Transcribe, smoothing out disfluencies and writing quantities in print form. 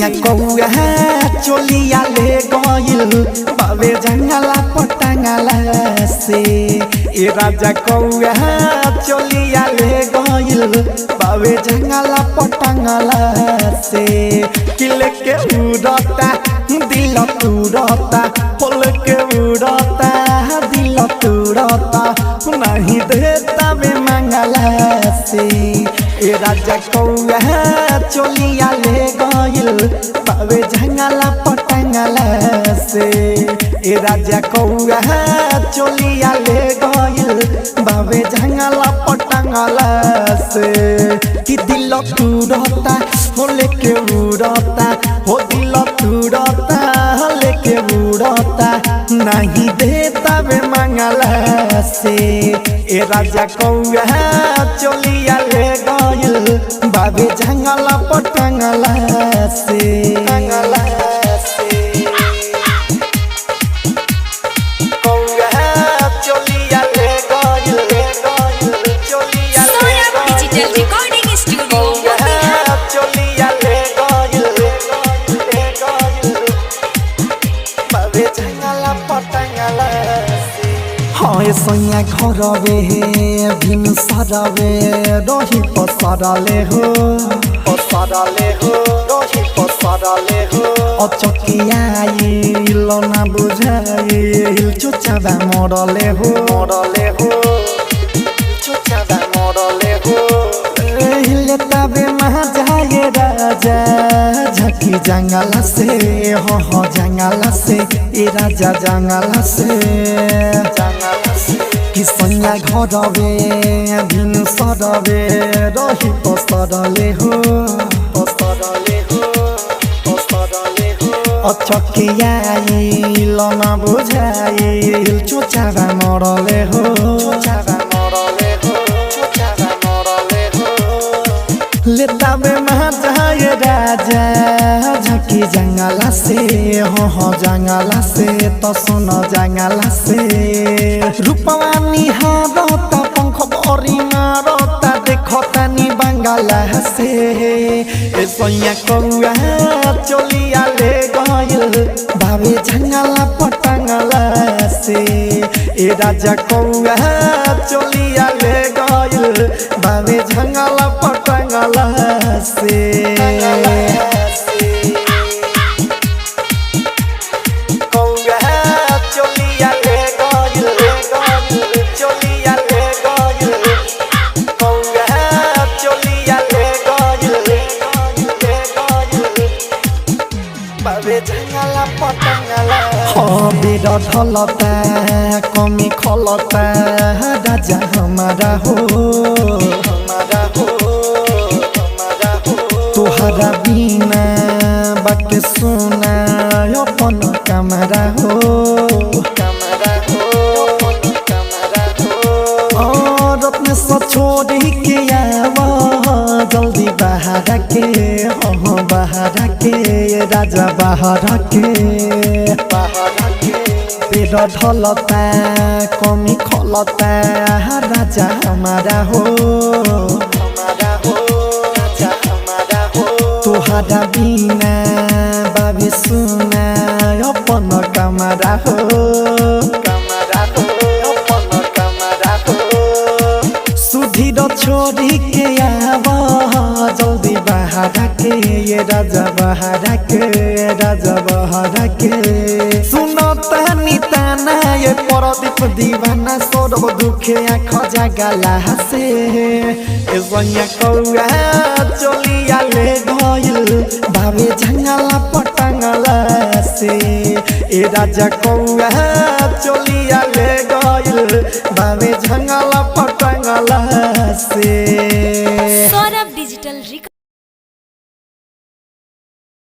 सैया कौआ चोलिया ले गइल बाबे जंगला पटंगला से ए राजा कौआ चोलिया ले गइल बाबे जंगला पटंगला से किले के उड़ता दिल तुरता फल के उड़ता दिल तुरता नहीं देता बे मंगला से ए राजा कौआ चोलिया ले गइल बाबे जंगला पटंगला से ए राजा कौआ चोलिया ले गइल बाबे जंगला पटंगला से कि दिल तुरता हो लेके उड़ता हो दिल तुरता लेके उड़ता नहीं देता बे मंगला से ए राजा कौआ चोलिया ले गइल बाबे जंगला पटंगला से कौआ चोलिया ले गइल चोलिया डिजिटल रिकॉर्डिंग स्टूडियो चोलिया ले गइल बाबे जंगला पटंगला से हाय सैया घरवे भिन सरवे रही पसरले हो रही पसरले हो अचकियाइल ना बुझाइल चुचाबा मरले हो चुचाबा मरले हो हिले तबे महाजाए राजा झकी जंगला से हो जंगला से ए राजा जंगला से कि सैया घरवे भिन सरवे रही पसरले हो अचकियाइल ना बुझाइल चुचाबा मरले हो लेता में महाजाए राजा झकी जंगला से हो जंगला से तो सुन जंगला से रूपवानी हारता पंख भरी मारता देखता नी बंगला से ए सैया कौआ चोलिया ले गइल बाबे जंगला पटंगला से ए राजा कौआ चोलिया ले गइल बाबे जंगला पटंगला से कौआ चोलिया ले गइल चोलिया ले गइल कौआ चोलिया ले गइल बाबे जंगला पटंगला हो बेर ढलता कमी खलता राजा हमारा हो तोहरा बिना बाटे सुना अपन कमरा हो और अपने से छोड़ी के आवा जल्दी बाहर के हो बाहर के राजा बाहर के पेड़ ढलता कमी खलता राजा हमारा हो तोहरा बिना बाबे सुना अपन कमरा हो सुधीर छोड़ी के आवा जल्दी बाहर के ये राजा बाहर के सुनता निताना ये परदीप दीवाना सोरो दुखे आँख जगला से ए सैया कौआ चोलिया ले गइल बाबे जंगला पटंगला से ए राजा कौआ चोलिया ले गइल बाबे जंगला पटंगला से।